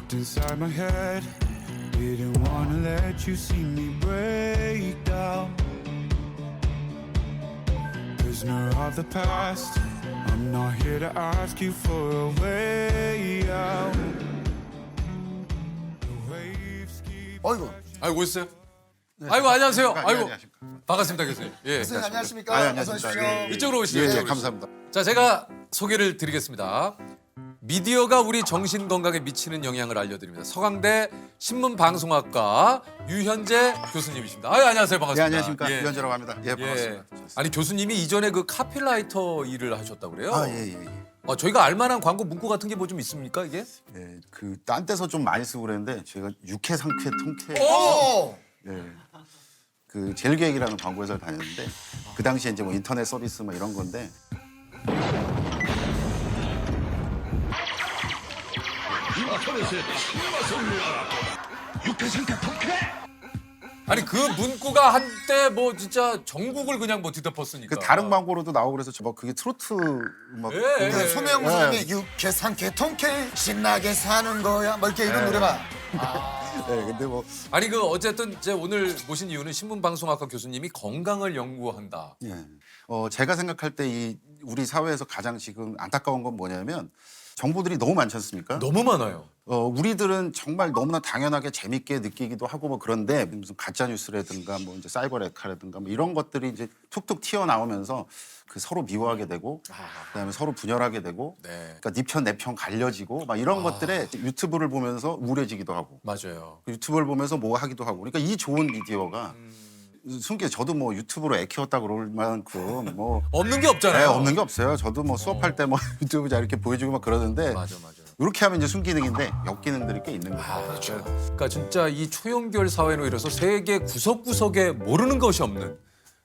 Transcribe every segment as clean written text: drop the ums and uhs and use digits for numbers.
Locked inside my head. Didn't wanna let you see me break down. Prisoner of the past. I'm not here to ask you for a way out. The waves keep. 어이구. 아이고 오셨어요? 아이고 안녕하세요. 아이고 안녕하십니까. 반갑습니다 교수님. 예. 선생님 안녕하십니까? 안녕하십니까. 어서 오십시오. 예, 예. 이쪽으로 오시죠. 예, 이쪽으로 감사합니다. 오시죠. 자 제가 소개를 드리겠습니다. 미디어가 우리 정신 건강에 미치는 영향을 알려드립니다. 서강대 신문방송학과 유현재 교수님이십니다. 안녕하세요. 예, 반갑습니다. 안녕하십니까. 예. 유현재라고 합니다. 예, 예. 반갑습니다. 아니 교수님이 이전에 그 카피라이터 일을 하셨다고 그래요? 아, 예, 예, 예. 저희가 알만한 광고 문구 같은 게 뭐 좀 있습니까 이게? 예, 딴 데서 좀 많이 쓰고 그랬는데 제가 육회, 상쾌, 통쾌. 오! 예. 젤계획이라는 광고 회사를 다녔는데 그 당시에 이제 뭐 인터넷 서비스 뭐 이런 건데 아니 그 문구가 한때 뭐 진짜 전국을 그냥 뭐 뒤덮었으니까. 그 다른 광고로도 나오고 그래서 저 뭐 그게 트로트 막 예, 그게- 예. 그 소명 선생님이 육회 상쾌 통쾌 신나게 사는 거야 뭐 이렇게 이런 노래가 예, 근데 뭐 아니 그 어쨌든 이제 오늘 모신 이유는 신문방송학과 교수님이 건강을 연구한다. 예. 제가 생각할 때 이 우리 사회에서 가장 지금 안타까운 건 뭐냐면 정보들이 너무 많지 않습니까? 너무 많아요. 우리들은 정말 너무나 당연하게 재밌게 느끼기도 하고 뭐 그런데 무슨 가짜 뉴스라든가 뭐 이제 사이버 레카라든가 뭐 이런 것들이 이제 툭툭 튀어나오면서 그 서로 미워하게 되고 그다음에 서로 분열하게 되고 네, 그러니까 네 편 내 편 갈려지고 막 이런 것들에 유튜브를 보면서 우울해지기도 하고 맞아요. 유튜브를 보면서 뭐 하기도 하고 그러니까 이 좋은 미디어가 숨기 저도 뭐 유튜브로 애 키웠다 그럴 만큼 뭐 없는 게 없잖아요. 네, 없는 게 없어요. 저도 뭐 수업할 때 뭐 유튜브 잘 이렇게 보여주고 막 그러는데 맞아. 이렇게 하면 이제 순기능인데 역기능들이 꽤 있는 거예요. 그렇죠. 그러니까 진짜 이 초연결 사회로 이뤄서 세계 구석구석에 모르는 것이 없는.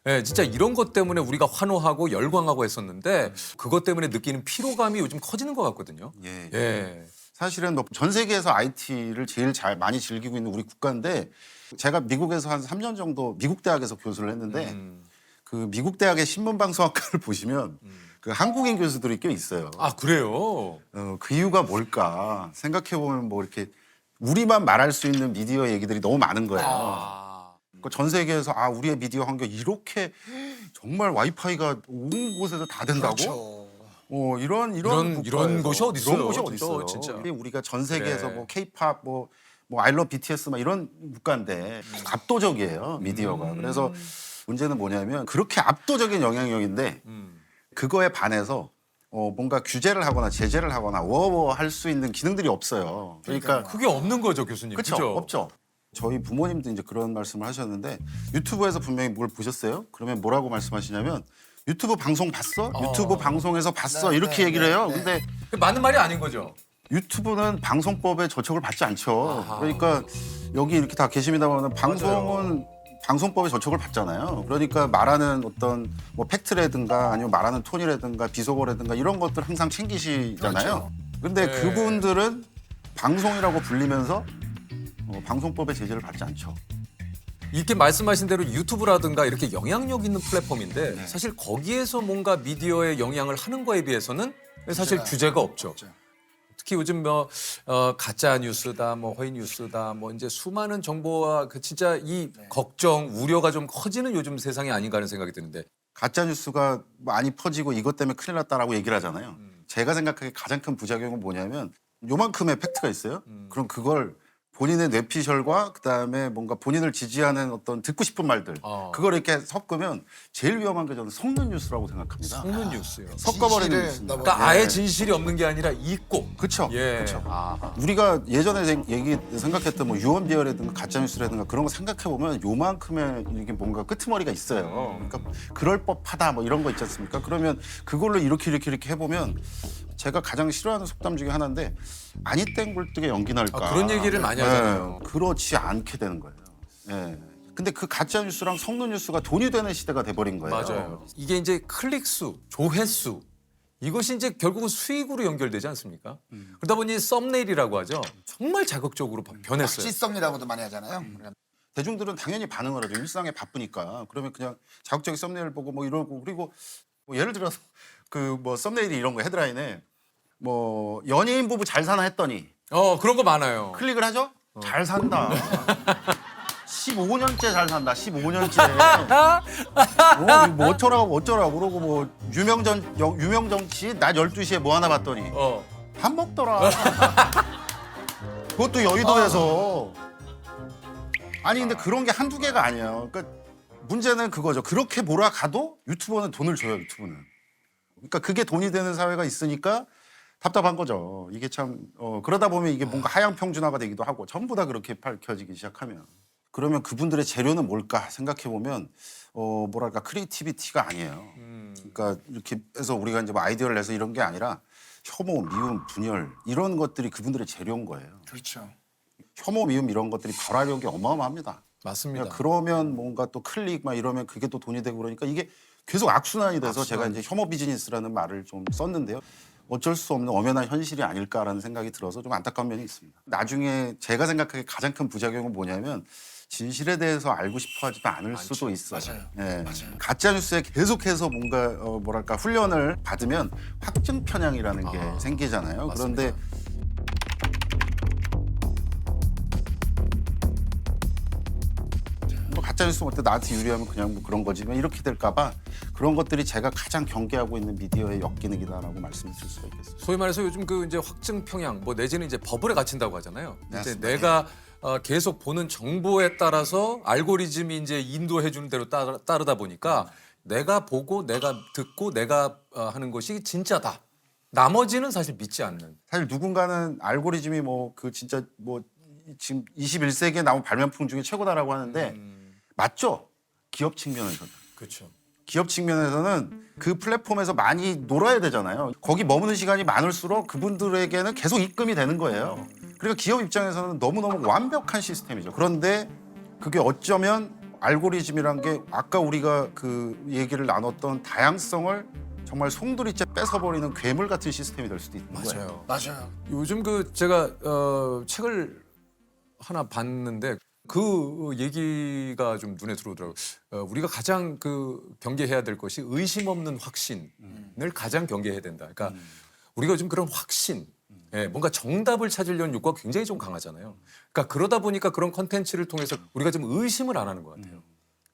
예, 진짜 이런 것 때문에 우리가 환호하고 열광하고 했었는데 그것 때문에 느끼는 피로감이 요즘 커지는 것 같거든요. 예. 예. 사실은 뭐 전 세계에서 IT를 제일 잘 많이 즐기고 있는 우리 국가인데 제가 미국에서 한 3년 정도 미국 대학에서 교수를 했는데 그 미국 대학의 신문방송학과를 보시면 그 한국인 교수들이 꽤 있어요. 아 그래요? 그 이유가 뭘까 생각해 보면 뭐 이렇게 우리만 말할 수 있는 미디어 얘기들이 너무 많은 거예요. 그러니까 전 세계에서 우리의 미디어 환경 이렇게 정말 와이파이가 온 곳에서 다 된다고? 그렇죠. 이런 이런 곳이 어디 있어요? 이런 곳이 어디 있어요? 진짜. 우리가 전 세계에서 그래. 뭐 K-팝 뭐 아이러브 BTS 막 이런 국가인데 압도적이에요 미디어가. 그래서 문제는 뭐냐면 그렇게 압도적인 영향력인데 그거에 반해서 뭔가 규제를 하거나 제재를 하거나 할 수 있는 기능들이 없어요. 그러니까 그게 없는 거죠, 교수님. 그렇죠, 그죠? 없죠. 저희 부모님도 이제 그런 말씀을 하셨는데 유튜브에서 분명히 뭘 보셨어요? 그러면 뭐라고 말씀하시냐면 유튜브 방송 봤어? 유튜브 방송에서 봤어? 네, 이렇게 네, 얘기를 해요. 네. 근데 맞는 말이 아닌 거죠. 유튜브는 방송법에 저촉을 받지 않죠. 그러니까 여기 이렇게 다 계십니다만 방송은 방송법에 저촉을 받잖아요. 그러니까 말하는 어떤 뭐 팩트라든가 아니면 말하는 톤이라든가 비속어라든가 이런 것들 항상 챙기시잖아요. 근데 네. 그분들은 방송이라고 불리면서 방송법의 제재를 받지 않죠. 이렇게 말씀하신 대로 유튜브라든가 이렇게 영향력 있는 플랫폼인데 사실 거기에서 뭔가 미디어에 영향을 하는 거에 비해서는 사실 규제가 없죠. 특히 요즘 뭐 가짜 뉴스다, 뭐 허위 뉴스다, 뭐 이제 수많은 정보와 그 진짜 이 걱정, 우려가 좀 커지는 요즘 세상이 아닌가 하는 생각이 드는데. 가짜 뉴스가 많이 퍼지고 이것 때문에 큰일 났다라고 얘기를 하잖아요. 제가 생각하기에 가장 큰 부작용은 뭐냐면 요만큼의 팩트가 있어요. 그럼 그걸 본인의 뇌피셜과 그다음에 뭔가 본인을 지지하는 어떤 듣고 싶은 말들 그걸 이렇게 섞으면 제일 위험한 게 저는 속는 뉴스라고 생각합니다. 속는 뉴스요. 섞어버리는 진실을 뉴스입니다. 너무- 그러니까 아예 진실이 없는 게 아니라 있고. 그렇죠. 예. 그렇죠. 아. 우리가 예전에 생각했던 뭐 유언비어라든가 가짜뉴스라든가 그런 거 생각해 보면 요만큼의 이게 뭔가 끄트머리가 있어요. 그러니까 그럴 법하다 뭐 이런 거 있지 않습니까? 그러면 그걸로 이렇게 해보면 제가 가장 싫어하는 속담 중에 하나인데 아니 땡 굴뚝에 연기 날까. 그런 얘기를 많이 하잖아요. 그렇지 않게 되는 거예요. 예. 근데 그 가짜 뉴스랑 속는 뉴스가 돈이 되는 시대가 돼버린 거예요. 맞아요. 이게 이제 클릭 수, 조회수 이것이 이제 결국은 수익으로 연결되지 않습니까? 그러다 보니 썸네일이라고 하죠. 정말 자극적으로 변했어요. 찌썸이라고도 많이 하잖아요. 대중들은 당연히 반응을 하죠. 일상에 바쁘니까. 그러면 그냥 자극적인 썸네일 보고 뭐 이러고 그리고 뭐 예를 들어서 그 뭐 썸네일이 이런 거 헤드라인에 뭐 연예인 부부 잘 사나 했더니 그런 거 많아요. 클릭을 하죠? 잘 산다. 15년째 잘 산다. 15년째. 뭐 어쩌라고 그러고 뭐 유명 정치 낮 12시에 뭐 하나 봤더니 밥 먹더라. 그것도 여의도에서. 아니 근데 그런 게 한두 개가 아니에요. 그러니까 문제는 그거죠. 그렇게 몰아가도 유튜버는 돈을 줘요. 유튜브는. 그러니까 그게 돈이 되는 사회가 있으니까 답답한 거죠. 이게 참 그러다 보면 이게 뭔가 하향 평준화가 되기도 하고 전부 다 그렇게 밝혀지기 시작하면 그러면 그분들의 재료는 뭘까 생각해 보면 뭐랄까 크리에이티비티가 아니에요. 그러니까 이렇게 해서 우리가 이제 뭐 아이디어를 내서 이런 게 아니라 혐오, 미움, 분열 이런 것들이 그분들의 재료인 거예요. 그렇죠. 혐오, 미움 이런 것들이 발화력이 어마어마합니다. 맞습니다. 그러니까 그러면 뭔가 또 클릭 막 이러면 그게 또 돈이 되고 그러니까 이게 계속 악순환이 돼서 제가 이제 혐오 비즈니스라는 말을 좀 썼는데요. 어쩔 수 없는 엄연한 현실이 아닐까라는 생각이 들어서 좀 안타까운 면이 있습니다. 나중에 제가 생각하기에 가장 큰 부작용은 뭐냐면 진실에 대해서 알고 싶어 하지도 않을 수도 있어요. 맞아요. 예. 맞아요. 가짜 뉴스에 계속해서 뭔가 뭐랄까 훈련을 받으면 확증 편향이라는 게 생기잖아요. 맞습니다. 그런데 뭐 가짜 뉴스 볼 때 나한테 유리하면 그냥 뭐 그런 거지만 이렇게 될까봐 그런 것들이 제가 가장 경계하고 있는 미디어의 역기능이다라고 말씀드릴 수가 있겠습니다. 소위 말해서 요즘 그 이제 확증 평양 뭐 내지는 이제 버블에 갇힌다고 하잖아요. 이제 맞습니다. 내가 계속 보는 정보에 따라서 알고리즘이 이제 인도해 주는 대로 따르다 보니까 내가 보고 내가 듣고 내가 하는 것이 진짜다. 나머지는 사실 믿지 않는. 사실 누군가는 알고리즘이 뭐 그 진짜 뭐 지금 21세기에 나온 발명품 중에 최고다라고 하는데 맞죠? 기업 측면에서는. 그렇죠. 기업 측면에서는 그 플랫폼에서 많이 놀아야 되잖아요. 거기 머무는 시간이 많을수록 그분들에게는 계속 입금이 되는 거예요. 그러니까 기업 입장에서는 너무너무 완벽한 시스템이죠. 그런데 그게 어쩌면 알고리즘이란 게 아까 우리가 그 얘기를 나눴던 다양성을 정말 송두리째 뺏어버리는 괴물 같은 시스템이 될 수도 있는 거예요. 맞아요. 맞아요. 요즘 그 제가 책을 하나 봤는데 그 얘기가 좀 눈에 들어오더라고요. 우리가 가장 그 경계해야 될 것이 의심 없는 확신을 가장 경계해야 된다. 그러니까 우리가 요즘 그런 확신, 뭔가 정답을 찾으려는 욕구가 굉장히 좀 강하잖아요. 그러니까 그러다 보니까 그런 컨텐츠를 통해서 우리가 좀 의심을 안 하는 것 같아요.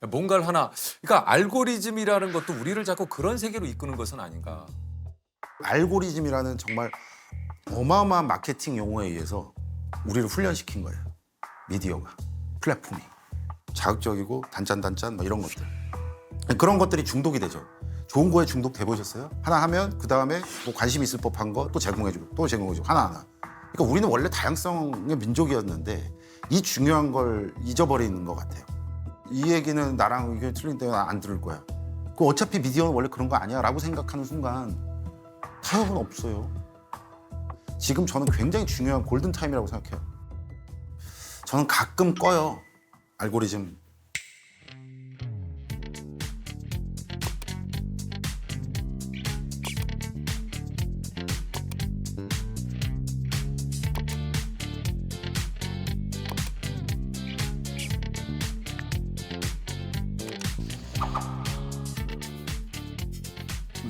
뭔가를 하나, 그러니까 알고리즘이라는 것도 우리를 자꾸 그런 세계로 이끄는 것은 아닌가. 알고리즘이라는 정말 어마어마한 마케팅 용어에 의해서 우리를 훈련시킨 거예요. 미디어가, 플랫폼이. 자극적이고 단짠단짠 뭐 이런 것들. 그런 것들이 중독이 되죠. 좋은 거에 중독돼 보셨어요? 하나 하면 그 다음에 뭐 관심 있을 법한 거 또 제공해주고 또 제공해주고 하나하나. 그러니까 우리는 원래 다양성의 민족이었는데 이 중요한 걸 잊어버리는 것 같아요. 이 얘기는 나랑 의견이 틀린데 나 안 들을 거야. 그 어차피 미디어는 원래 그런 거 아니야 라고 생각하는 순간 타협은 없어요. 지금 저는 굉장히 중요한 골든타임이라고 생각해요. 저는 가끔 꺼요. 알고리즘.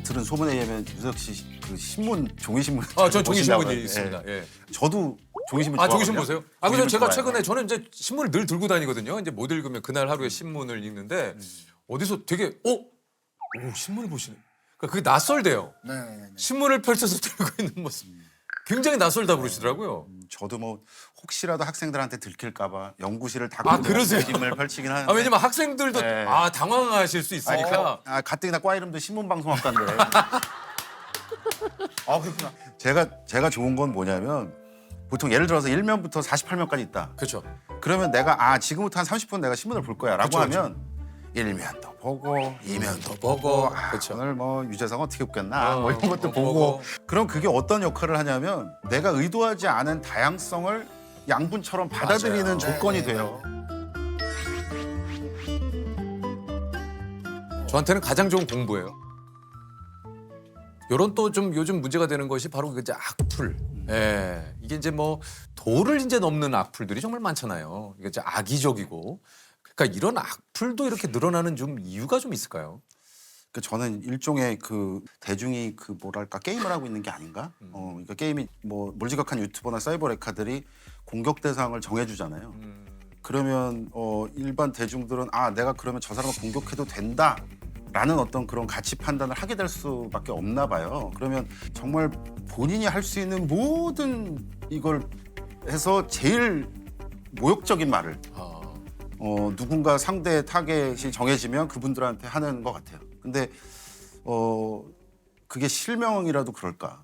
들은 소문에 의하면 유석 씨 그 신문 종이신문 전 종이신문이 보신다고요. 있습니다. 예. 저도 종이신문 종이신 좋아하거든요. 보세요? 그래서 제가 종이신문 최근에 좋아해요. 저는 이제 신문을 늘 들고 다니거든요. 이제 못 읽으면 그날 하루에 신문을 읽는데 어디서 되게 오, 신문을 보시네. 그러니까 그게 낯설대요. 네. 신문을 펼쳐서 들고 있는 모습. 굉장히 낯설다 그러시더라고요. 저도 뭐 혹시라도 학생들한테 들킬까봐 연구실을 닫고 그러세요? 신문을 펼치긴 하는데. 왜냐면 학생들도 네. 당황하실 수 있으니까. 가뜩이나 과 이름도 신문방송학과인데. 그렇구나. 제가 좋은 건 뭐냐면 보통 예를 들어서 1면부터 48면까지 있다. 그렇죠. 그러면 내가 지금부터 한 30분 내가 신문을 볼 거야라고 그쵸, 그쵸. 하면 1면도 보고 2면도 보고, 보고 그쵸. 오늘 뭐 유재석 어떻게 웃겼나 뭐 이런 것도 보고 보고. 그럼 그게 어떤 역할을 하냐면 내가 의도하지 않은 다양성을 양분처럼 받아들이는 맞아요. 조건이 돼요. 저한테는 가장 좋은 공부예요. 요런 또 좀 요즘 문제가 되는 것이 바로 그 이제 악플. 예. 이게 이제 뭐 도를 이제 넘는 악플들이 정말 많잖아요. 이게 이제 악의적이고. 그러니까 이런 악플도 이렇게 늘어나는 좀 이유가 좀 있을까요? 그러니까 저는 일종의 그 대중이 그 뭐랄까 게임을 하고 있는 게 아닌가? 그러니까 게임이 뭐 몰지각한 유튜버나 사이버 레카들이 공격 대상을 정해주잖아요. 그러면 일반 대중들은 아 내가 그러면 저 사람을 공격해도 된다라는 어떤 그런 가치 판단을 하게 될 수밖에 없나 봐요. 그러면 정말 본인이 할 수 있는 모든 이걸 해서 제일 모욕적인 말을 누군가 상대의 타겟이 정해지면 그분들한테 하는 것 같아요. 근데 그게 실명이라도 그럴까?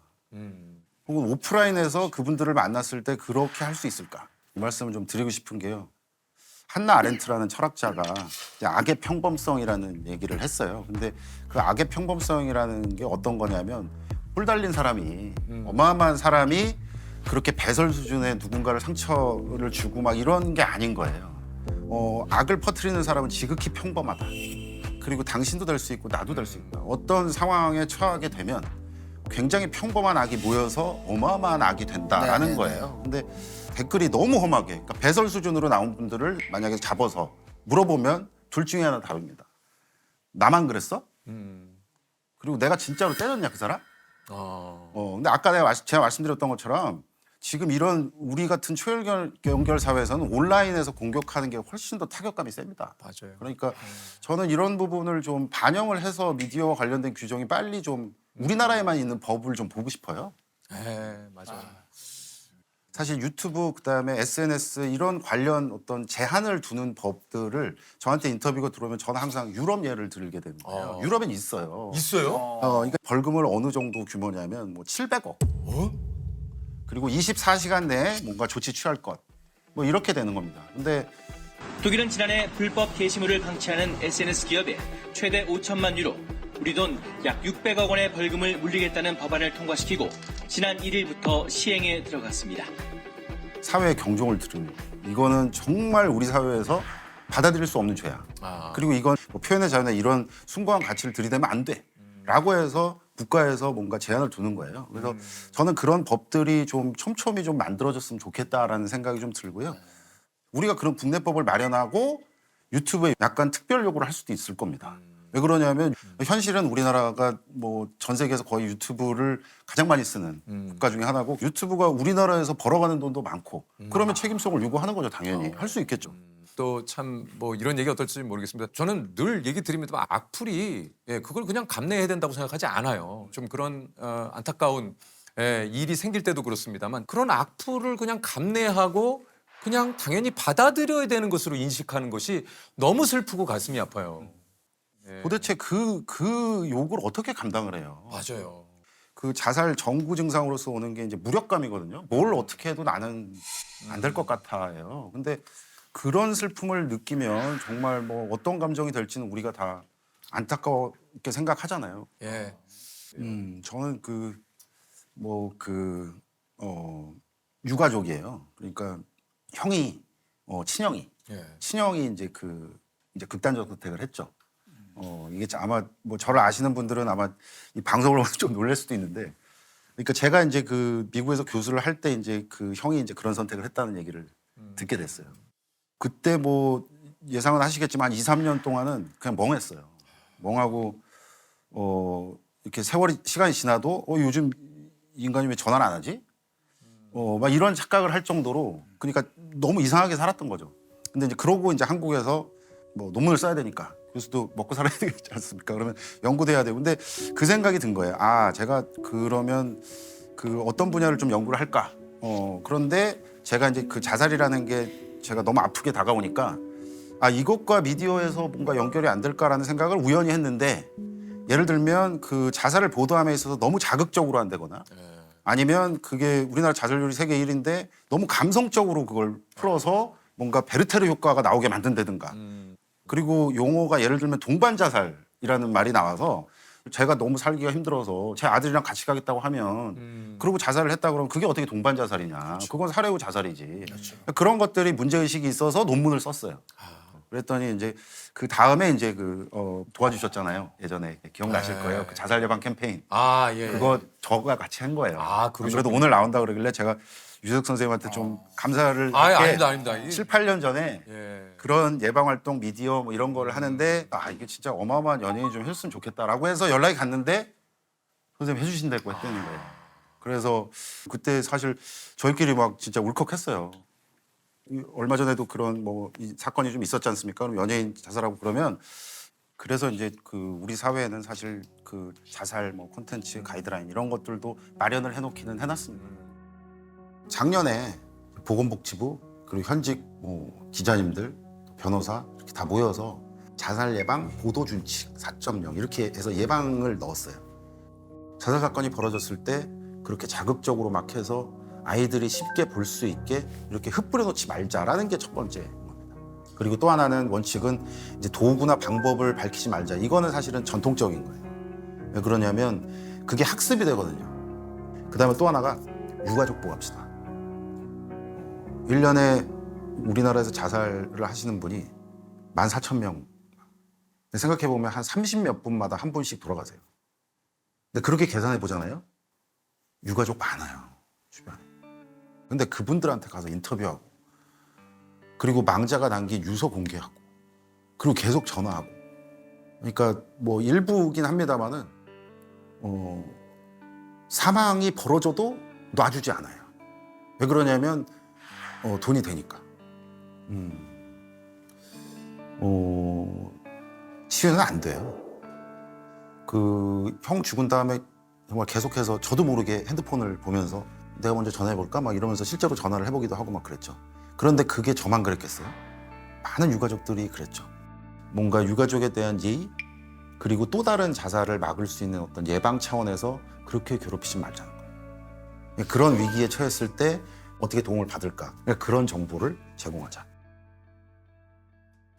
혹은 오프라인에서 그분들을 만났을 때 그렇게 할 수 있을까? 이 말씀을 좀 드리고 싶은 게요. 한나 아렌트라는 철학자가 이제 악의 평범성이라는 얘기를 했어요. 근데 그 악의 평범성이라는 게 어떤 거냐면 뿔 달린 사람이 어마어마한 사람이 그렇게 배설 수준의 누군가를 상처를 주고 막 이런 게 아닌 거예요. 악을 퍼뜨리는 사람은 지극히 평범하다. 그리고 당신도 될 수 있고 나도 될 수 있다. 어떤 상황에 처하게 되면 굉장히 평범한 악이 모여서 어마어마한 악이 된다라는 네네네. 거예요. 근데 댓글이 너무 험하게 그러니까 배설 수준으로 나온 분들을 만약에 잡아서 물어보면 둘 중에 하나 다릅니다. 나만 그랬어? 그리고 내가 진짜로 때렸냐 그 사람? 근데 아까 제가 말씀드렸던 것처럼 지금 이런 우리 같은 초연결 사회에서는 온라인에서 공격하는 게 훨씬 더 타격감이 셉니다. 맞아요. 그러니까 저는 이런 부분을 좀 반영을 해서 미디어와 관련된 규정이 빨리 좀 우리나라에만 있는 법을 좀 보고 싶어요. 네, 맞아요. 사실 유튜브 그다음에 SNS 이런 관련 어떤 제한을 두는 법들을 저한테 인터뷰가 들어오면 저는 항상 유럽 예를 들게 되는 거예요. 유럽엔 있어요. 있어요? 그러니까 벌금을 어느 정도 규모냐면 뭐 700억. 그리고 24시간 내에 뭔가 조치 취할 것. 뭐 이렇게 되는 겁니다. 근데 독일은 지난해 불법 게시물을 방치하는 SNS 기업에 최대 5천만 유로, 우리 돈 약 600억 원의 벌금을 물리겠다는 법안을 통과시키고 지난 1일부터 시행에 들어갔습니다. 사회의 경종을 들으면 이거는 정말 우리 사회에서 받아들일 수 없는 죄야. 그리고 이건 뭐 표현의 자유나 이런 숭고한 가치를 들이대면 안 돼. 라고 해서 국가에서 뭔가 제한을 두는 거예요. 그래서 저는 그런 법들이 좀 촘촘히 좀 만들어졌으면 좋겠다라는 생각이 좀 들고요. 우리가 그런 국내법을 마련하고 유튜브에 약간 특별 요구를 할 수도 있을 겁니다. 왜 그러냐면 현실은 우리나라가 뭐 전 세계에서 거의 유튜브를 가장 많이 쓰는 국가 중에 하나고 유튜브가 우리나라에서 벌어가는 돈도 많고 그러면 책임성을 요구하는 거죠. 당연히 할 수 있겠죠. 또 참 뭐 이런 얘기 어떨지 모르겠습니다. 저는 늘 얘기 드립니다. 악플이 그걸 그냥 감내해야 된다고 생각하지 않아요. 좀 그런 안타까운 일이 생길 때도 그렇습니다만 그런 악플을 그냥 감내하고 그냥 당연히 받아들여야 되는 것으로 인식하는 것이 너무 슬프고 가슴이 아파요. 도대체 그 욕을 어떻게 감당을 해요? 맞아요. 그 자살 정구 증상으로서 오는 게 이제 무력감이거든요. 뭘 어떻게 해도 나는 안 될 것 같아요. 근데 그런 슬픔을 느끼면 정말 뭐 어떤 감정이 될지는 우리가 다 안타깝게 생각하잖아요. 예. 저는 유가족이에요. 그러니까 형이 친형이 이제 이제 극단적 선택을 했죠. 이게 아마 뭐 저를 아시는 분들은 아마 이 방송을 보면 좀 놀랄 수도 있는데, 그러니까 제가 이제 그 미국에서 교수를 할 때 이제 그 형이 이제 그런 선택을 했다는 얘기를 듣게 됐어요. 그때 뭐 예상은 하시겠지만 2, 3년 동안은 그냥 멍했어요. 멍하고 이렇게 시간이 지나도 요즘 이 인간이 왜 전화를 안 하지? 막 이런 착각을 할 정도로 그러니까 너무 이상하게 살았던 거죠. 근데 이제 그러고 이제 한국에서 뭐 논문을 써야 되니까 교수도 먹고 살아야 되지 않습니까? 그러면 연구도 해야 되고. 근데 그 생각이 든 거예요. 아, 제가 그러면 그 어떤 분야를 좀 연구를 할까? 그런데 제가 이제 그 자살이라는 게 제가 너무 아프게 다가오니까 아, 이것과 미디어에서 뭔가 연결이 안 될까라는 생각을 우연히 했는데, 예를 들면 그 자살을 보도함에 있어서 너무 자극적으로 한다거나 아니면 그게 우리나라 자살률이 세계 1위인데 너무 감성적으로 그걸 풀어서 뭔가 베르테르 효과가 나오게 만든다든가. 그리고 용어가 예를 들면 동반 자살이라는 말이 나와서 제가 너무 살기가 힘들어서 제 아들이랑 같이 가겠다고 하면 그러고 자살을 했다 그러면 그게 어떻게 동반 자살이냐. 그건 살해후 자살이지. 그런 것들이 문제의식이 있어서 논문을 썼어요. 그랬더니 이제 그 다음에 이제 도와주셨잖아요. 예전에 기억나실 네. 거예요. 그 자살 예방 캠페인. 아, 예. 그거 저가 같이 한 거예요. 아, 그러셨군요. 그래도 오늘 나온다 그러길래 제가 유석 선생님한테 좀 감사를 아, 할게 아닙니다. 7, 8년 전에 예. 그런 예방 활동 미디어 뭐 이런 거를 하는데 이게 진짜 어마어마한 연예인이 좀 했으면 좋겠다라고 해서 연락이 갔는데 선생님 해주신다고 했다는 거예요. 그래서 그때 사실 저희끼리 막 진짜 울컥했어요. 얼마 전에도 그런 이 사건이 좀 있었지 않습니까? 그럼 연예인 자살하고 그러면 그래서 이제 우리 사회에는 사실 자살 콘텐츠 가이드라인 이런 것들도 마련을 해놓기는 해놨습니다. 작년에 보건복지부 그리고 현직 기자님들, 변호사 이렇게 다 모여서 자살 예방 보도 준칙 4.0 이렇게 해서 예방을 넣었어요. 자살 사건이 벌어졌을 때 그렇게 자극적으로 막 해서 아이들이 쉽게 볼 수 있게 이렇게 흩뿌려 놓지 말자라는 게 첫 번째 겁니다. 그리고 또 하나는 원칙은 이제 도구나 방법을 밝히지 말자. 이거는 사실은 전통적인 거예요. 왜 그러냐면 그게 학습이 되거든요. 그다음에 또 하나가 유가족 보호합시다. 1년에 우리나라에서 자살을 하시는 분이 14,000명. 생각해보면 한 30몇 분마다 한 분씩 돌아가세요. 근데 그렇게 계산해 보잖아요. 유가족 많아요, 주변에. 근데 그분들한테 가서 인터뷰하고, 그리고 망자가 남긴 유서 공개하고, 그리고 계속 전화하고. 그러니까 일부긴 합니다만은 사망이 벌어져도 놔주지 않아요. 왜 그러냐면 돈이 되니까. 치유는 안 돼요. 형 죽은 다음에 정말 계속해서 저도 모르게 핸드폰을 보면서 내가 먼저 전화해볼까? 막 이러면서 실제로 전화를 해보기도 하고 막 그랬죠. 그런데 그게 저만 그랬겠어요? 많은 유가족들이 그랬죠. 뭔가 유가족에 대한 예의, 그리고 또 다른 자살을 막을 수 있는 어떤 예방 차원에서 그렇게 괴롭히지 말자는 거예요. 그런 위기에 처했을 때 어떻게 도움을 받을까? 그런 정보를 제공하자.